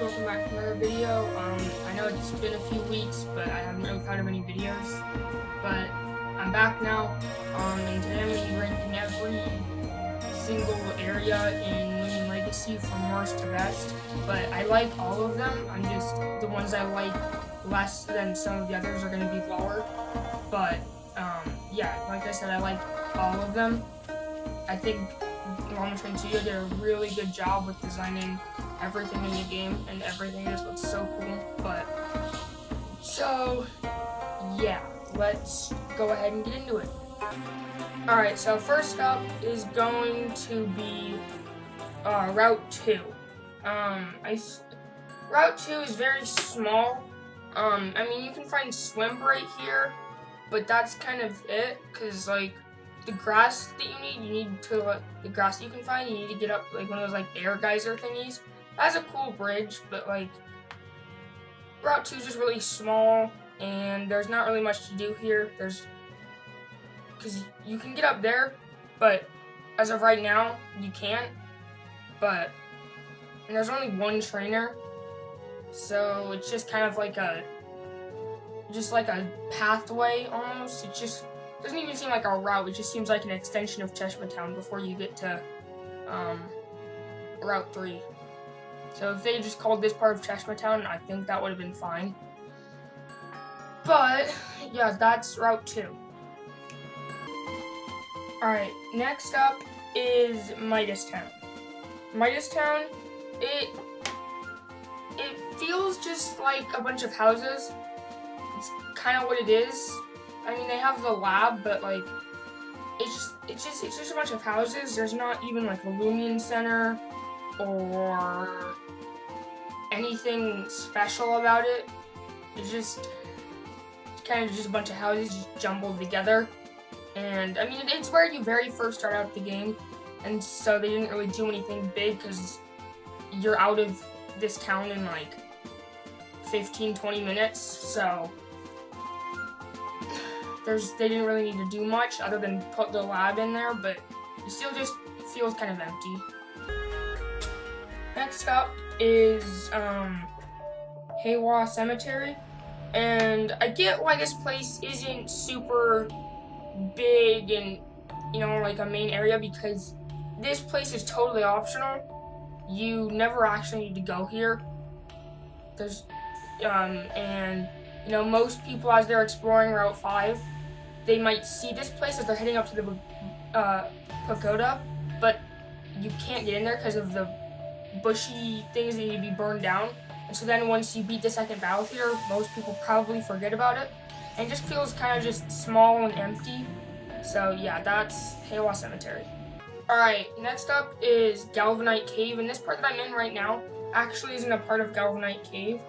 welcome back to another video. I know it's been a few weeks, but I haven't really thought of any videos. But I'm back now, and today I'm going to be ranking every single area in Loomian Legacy from worst to best. But I like all of them. I'm just, the ones I like less than some of the others are going to be lower. But, yeah, like I said, I like all of them. I think Loomian Studio did a really good job with designing everything in the game, and everything just looks so cool. But so yeah, let's go ahead and get into it. Alright, so first up is going to be Route 2. Route 2 is very small. I mean, you can find Swim right here, but that's kind of it, because like the grass that you need to, the grass that you can find, you need to get up like one of those like air geyser thingies. That's a cool bridge, but like Route 2 is just really small, and there's not really much to do here. Because you can get up there, but as of right now, you can't. And there's only one trainer, so it's just kind of like a pathway almost. It just doesn't even seem like a route. It just seems like an extension of Cheshire Town before you get to Route 3. So if they just called this part of Cheshire Town, I think that would have been fine. But yeah, that's Route 2. Alright, next up is Midas Town. Midas Town, it feels just like a bunch of houses. It's kind of what it is. I mean, they have the lab, but like it's just a bunch of houses. There's not even like a Loomian Center or anything special about it. It's kind of just a bunch of houses just jumbled together. And I mean, it's where you very first start out the game, and so they didn't really do anything big because you're out of this town in like 15-20 minutes. So they didn't really need to do much other than put the lab in there, but it still just feels kind of empty. Next up is Haywa Cemetery, and I get why this place isn't super big and, you know, like a main area, because this place is totally optional. You never actually need to go here. And you know, most people as they're exploring Route 5, they might see this place as they're heading up to the pagoda, but you can't get in there because of the bushy things that need to be burned down. And so then once you beat the second battle theater, most people probably forget about it, and it just feels kind of just small and empty. So yeah, that's Haywa Cemetery. Alright, next up is Galvanite Cave, and this part that I'm in right now actually isn't a part of Galvanite Cave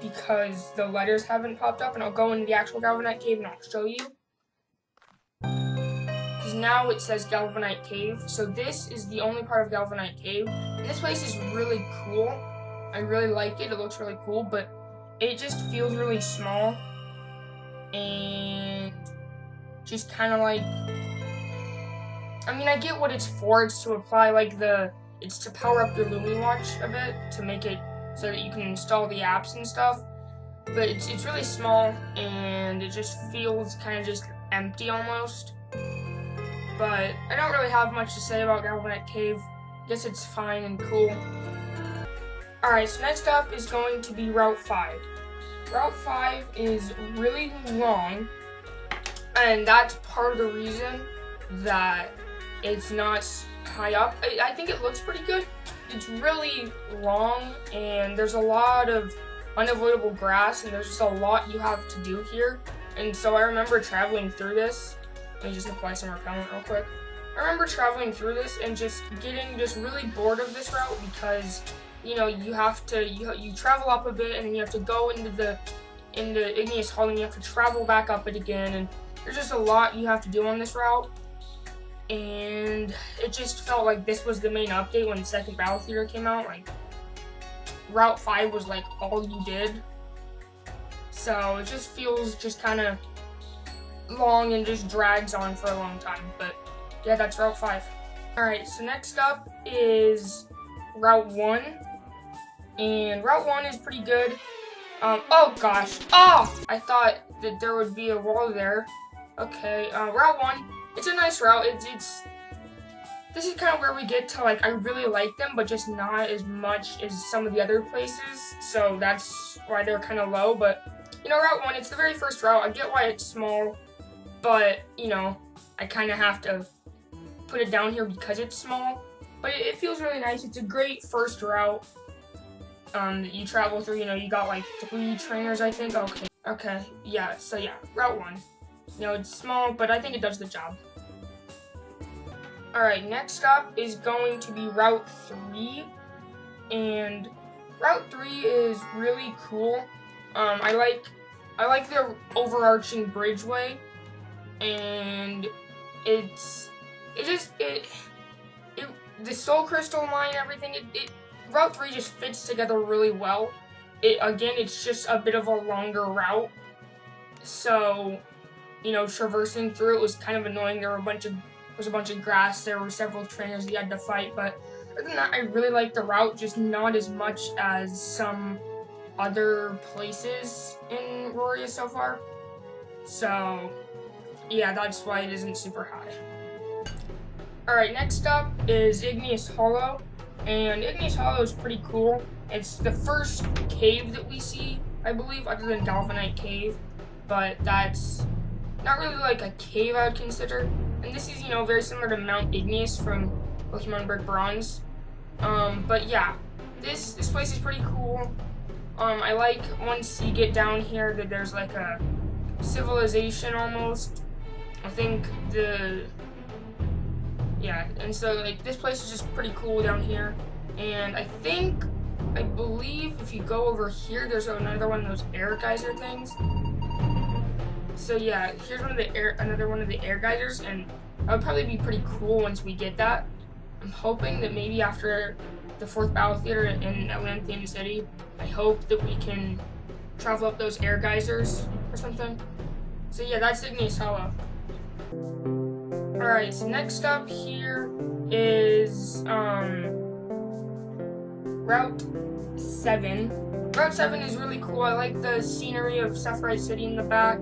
because the letters haven't popped up, and I'll go into the actual Galvanite Cave and I'll show you. Because now it says Galvanite Cave, so this is the only part of Galvanite Cave. And this place is really cool. I really like it. It looks really cool, but it just feels really small and just kind of like, I mean, I get what it's for. It's to apply like it's to power up your Lumi Watch a bit to make it so that you can install the apps and stuff. But it's really small, and it just feels kind of just empty almost. But I don't really have much to say about Galvanite Cave. I guess it's fine and cool. Alright, so next up is going to be Route 5. Route 5 is really long, and that's part of the reason that it's not high up. I think it looks pretty good. It's really long, and there's a lot of unavoidable grass, and there's just a lot you have to do here. And so I remember traveling through this. Let me just apply some repellent real quick. I remember traveling through this and just getting really bored of this route, because you know, you have to you travel up a bit, and then you have to go into Igneous Hall, and you have to travel back up it again, and there's just a lot you have to do on this route. And it just felt like this was the main update when the second battle theater came out. Like Route 5 was like all you did, so it just feels just kind of long and just drags on for a long time. But yeah, that's Route 5. Alright, so next up is Route 1. And Route 1 is pretty good. Oh gosh. Oh! I thought that there would be a wall there. Okay, Route 1. It's a nice route. This is kind of where we get to, like, I really like them, but just not as much as some of the other places. So that's why they're kind of low. But, you know, Route 1, it's the very first route. I get why it's small, but, you know, I kind of have to put it down here because it's small. But it feels really nice. It's a great first route that you travel through. You know, you got, like, 3 trainers, I think. Okay, yeah, so yeah, Route 1. You know, it's small, but I think it does the job. Alright, next up is going to be Route 3, and Route 3 is really cool. I like the overarching bridgeway, and the Soul Crystal line and everything, Route 3 just fits together really well. Again, it's just a bit of a longer route, so, you know, traversing through it was kind of annoying. There was a bunch of grass, there were several trainers that you had to fight, but other than that, I really like the route, just not as much as some other places in Roria so far. So, yeah, that's why it isn't super high. Alright, next up is Igneous Hollow, and Igneous Hollow is pretty cool. It's the first cave that we see, I believe, other than Galvanite Cave, but that's not really like a cave I would consider. And this is, you know, very similar to Mount Igneous from Pokemon Brick Bronze. But yeah, this place is pretty cool. I like once you get down here that there's like a civilization almost. I think and so like this place is just pretty cool down here. And I believe if you go over here, there's another one of those air geyser things. So yeah, here's another one of the air geysers, and that would probably be pretty cool once we get that. I'm hoping that maybe after the 4th Battle Theater in Atlantean City, I hope that we can travel up those air geysers or something. So yeah, that's Igneous Hollow. Alright, so next up here is Route 7. Route 7 is really cool. I like the scenery of Sephiroth City in the back.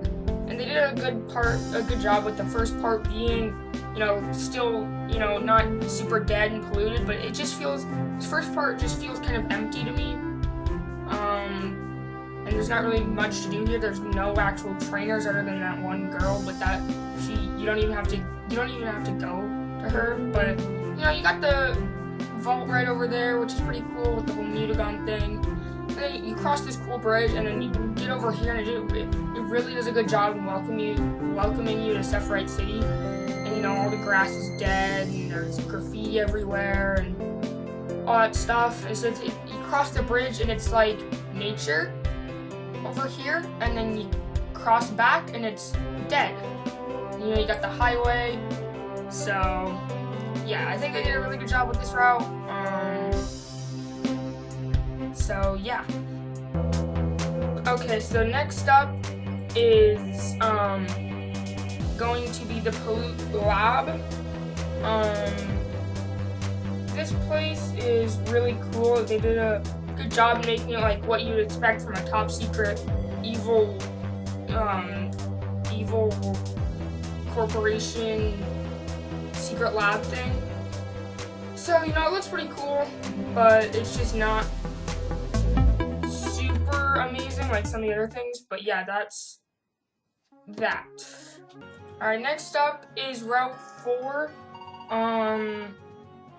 And they did a good job with the first part being, you know, still, you know, not super dead and polluted, but this first part just feels kind of empty to me. And there's not really much to do here. There's no actual trainers other than that one girl, but you don't even have to go to her. But, you know, you got the vault right over there, which is pretty cool with the whole Mutagon thing. And then you cross this cool bridge, and then you get over here, and it really does a good job in welcoming you to Sephiroth City. And you know, all the grass is dead, and there's graffiti everywhere, and all that stuff. And so you cross the bridge, and it's like nature over here, and then you cross back, and it's dead. And, you know, you got the highway. So yeah, I think they did a really good job with this route. So yeah. Okay, so next up is going to be the Pollute Lab. This place is really cool. They did a good job making it like what you'd expect from a top secret evil corporation secret lab thing. So, you know, it looks pretty cool, but it's just not super amazing like some of the other things. But yeah, that's that. Alright, next up is Route 4.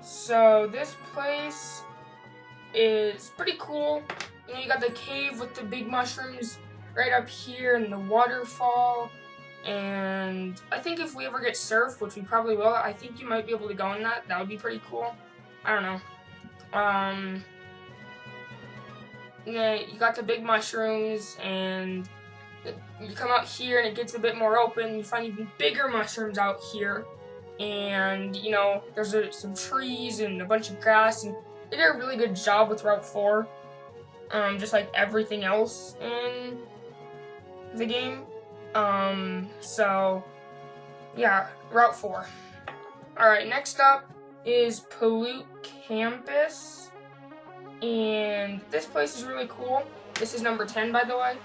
So this place is pretty cool. You know, you got the cave with the big mushrooms right up here and the waterfall. And I think if we ever get surf, which we probably will, I think you might be able to go in that. That would be pretty cool. I don't know. Yeah, you got the big mushrooms, and you come out here and it gets a bit more open. You find even bigger mushrooms out here. And, you know, there's some trees and a bunch of grass. And they did a really good job with Route 4. Just like everything else in the game. So, yeah, Route 4. Alright, next up is Pollute Campus. And this place is really cool. This is number 10, by the way.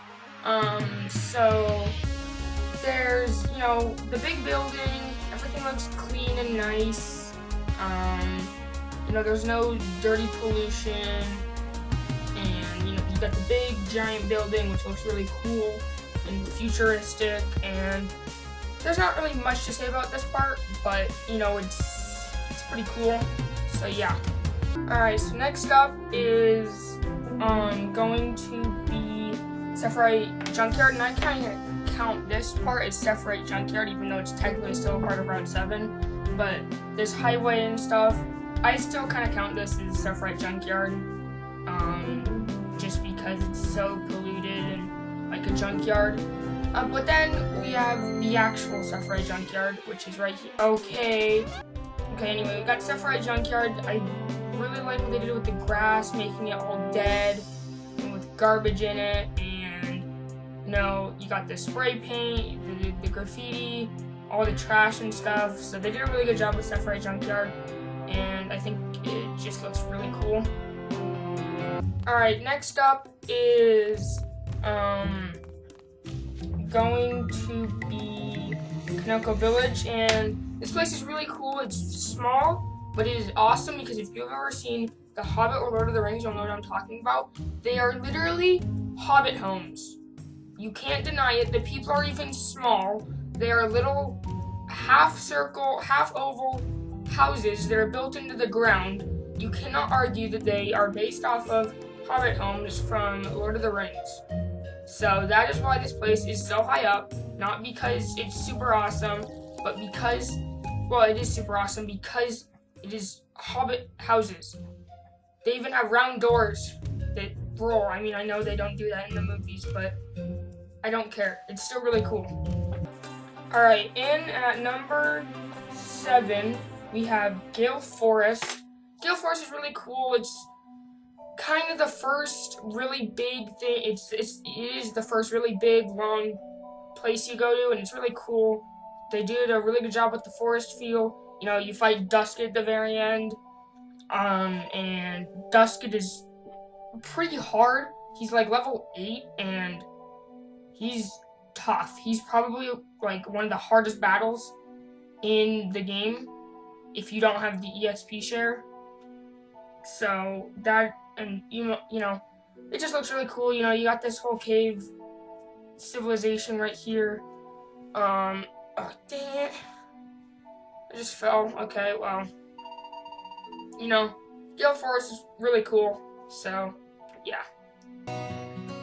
So there's, the big building. Everything looks clean and nice. There's no dirty pollution. And, you got the big giant building, which looks really cool and futuristic. And there's not really much to say about this part, but, it's pretty cool. So, yeah. Alright, so next up is going to be Sephirite Junkyard, and I kind of count this part as Sephirite Junkyard, even though it's technically still a part of Route 7, but this highway and stuff, I still kind of count this as Sephirite Junkyard, just because it's so polluted and like a junkyard. But then we have the actual Sephirite Junkyard, which is right here. Okay, anyway, we got Sephirite Junkyard. I really like what they did with the grass, making it all dead and with garbage in it, and you got the spray paint, the graffiti, all the trash and stuff. So they did a really good job with Sephirite Junkyard, and I think it just looks really cool. Alright, next up is going to be Kanoko Village, and this place is really cool. It's small, but it is awesome because if you've ever seen The Hobbit or Lord of the Rings, you'll know what I'm talking about. They are literally Hobbit homes. You can't deny it. The people are even small. They are little half-circle, half-oval houses that are built into the ground. You cannot argue that they are based off of Hobbit homes from Lord of the Rings. So that is why this place is so high up. Not because it's super awesome, but because, it is super awesome because it is Hobbit houses. They even have round doors that roar. I mean, I know they don't do that in the movies, but I don't care. It's still really cool. Alright, in at number 7, we have Gale Forest. Gale Forest is really cool. It's kind of the first really big thing. It is the first really big, long place you go to, and it's really cool. They did a really good job with the forest feel. You fight Duskett at the very end, and Duskett is pretty hard. He's like level 8, and he's tough. He's probably like one of the hardest battles in the game if you don't have the EXP share. So that, and it just looks really cool. You got this whole cave civilization right here. Oh dang it. I just fell. Okay, well. Gale Forest is really cool. So, yeah.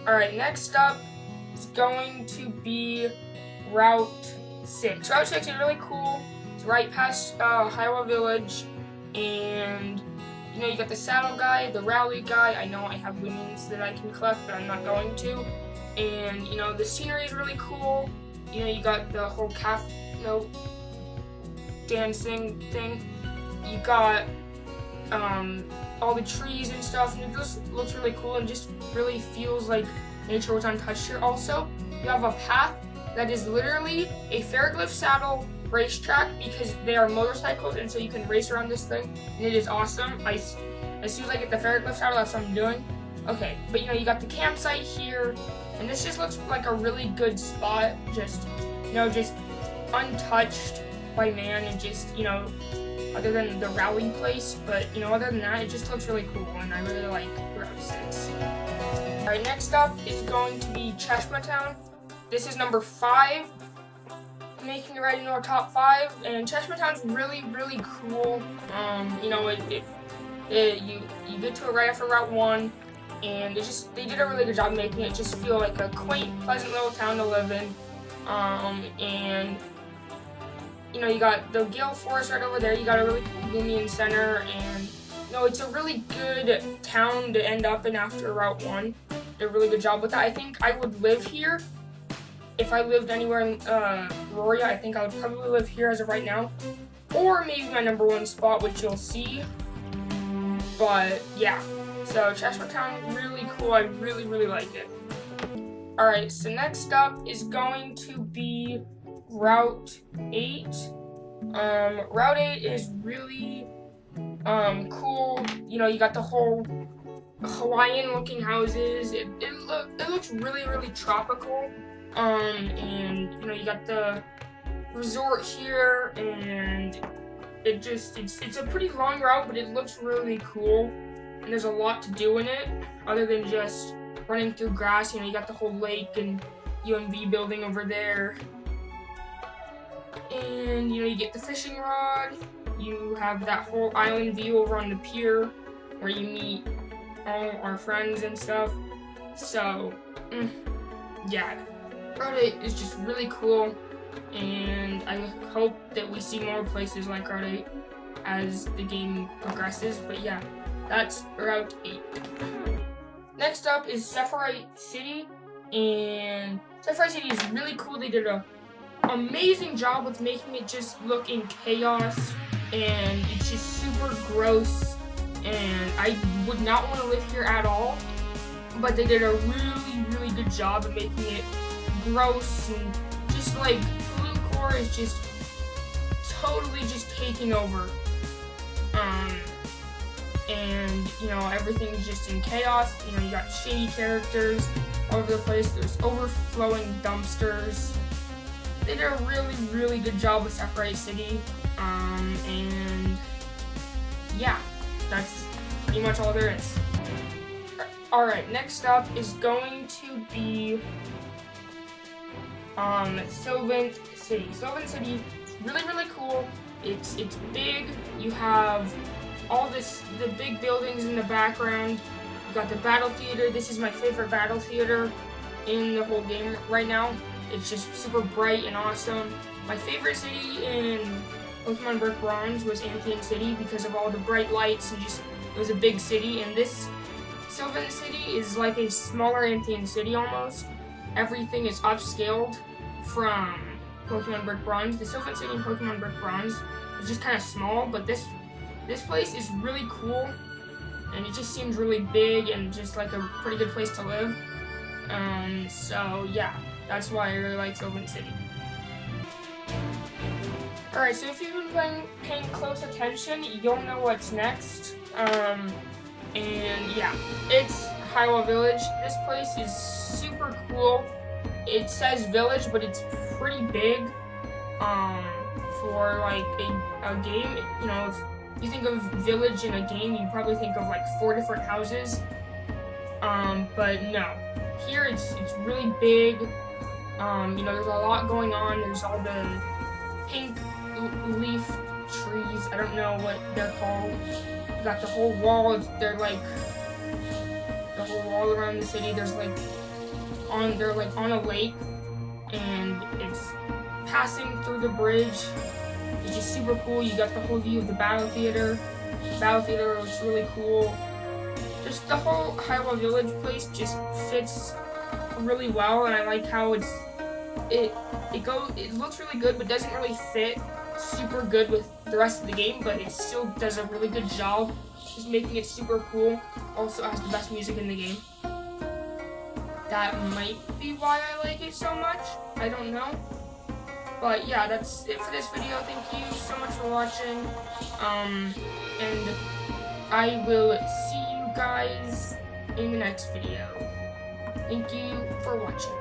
Alright, next up is going to be Route 6. Route 6 is really cool. It's right past Highway Village. And, you got the saddle guy, the rally guy. I know I have Loomians that I can collect, but I'm not going to. And, the scenery is really cool. You got the whole dancing thing. You got all the trees and stuff, and it just looks really cool and just really feels like nature was untouched here. Also, you have a path that is literally a Fairglyph saddle racetrack because they are motorcycles, and so you can race around this thing, and it is awesome. As soon as I get the Fairglyph saddle, that's what I'm doing. Okay, but you got the campsite here, and this just looks like a really good spot, just untouched by man, and just, other than the rally place, but, other than that, it just looks really cool, and I really like Route 6. Alright, next up is going to be Cheshma Town. This is number 5, making it right into our top 5, and Cheshma Town's really, really cool. You get to it right after Route 1, and they did a really good job making it just feel like a quaint, pleasant little town to live in. And you got the Gale Forest right over there. You got a really cool Loomian center, and it's a really good town to end up in after Route 1. Did a really good job with that. I think I would live here if I lived anywhere in Roria. I think I would probably live here as of right now, or maybe my number 1 spot, which you'll see. But yeah, so Cheshma Town, really cool. I really, really like it. Alright, so next up is going to be Route 8. Route 8 is really cool. You got the whole Hawaiian-looking houses. It looks really tropical. And you know, you got the resort here, and it's a pretty long route, but it looks really cool. And there's a lot to do in it, other than just running through grass. You know, you got the whole lake and UMV building over there. And you know, you get the fishing rod. You have that whole island view over on the pier where you meet all our friends and stuff. So, yeah, Route is just really cool, and I hope that we see more places like Route 8 as the game progresses. But yeah, that's Route 8. Next up is Sephirite City, and Sephirite City is really cool. They did an amazing job with making it just look in chaos, and it's just super gross, and I would not want to live here at all. But they did a really good job of making it gross, and just like Blue Core is just totally just taking over. And you know, everything's just in chaos. You know, you got shady characters all over the place. There's overflowing dumpsters. They did a really good job with Sephirite City. And yeah, that's pretty much all there is. Alright, next up is going to be Sylvan City. Sylvan City is really cool. It's big. You have all the big buildings in the background. You got the battle theater. This is my favorite battle theater in the whole game right now. It's just super bright and awesome. My favorite city in Pokemon Brick Bronze was Amphion City because of all the bright lights, and just it was a big city. And this Sylvan City is like a smaller Amphion City almost. Everything is upscaled from Pokemon Brick Bronze. The Sylvan City in Pokemon Brick Bronze is just kind of small, but this place is really cool, and it just seems really big and just like a pretty good place to live. So yeah, that's why I really like Sylvan City. Alright, so if you've been paying close attention, you'll know what's next. And yeah, it's Highwell Village. This place is super cool. It says village, but it's pretty big for like a game. You know, if you think of village in a game, you probably think of like 4 different houses. But no, here it's really big. You know, there's a lot going on. There's all the pink leaf trees. I don't know what they're called. You got the whole wall. They're like the whole wall around the city. There's like they're like on a lake, and it's passing through the bridge. It's just super cool. You got the whole view of the battle theater. The battle theater looks really cool. Just the whole Highwell Village place just fits really well, and I like how it looks really good, but doesn't really fit super good with the rest of the game, but it still does a really good job just making it super cool. Also has the best music in the game. That might be why I like it so much. I don't know. But yeah, that's it for this video. Thank you so much for watching. And I will see you guys in the next video. Thank you for watching.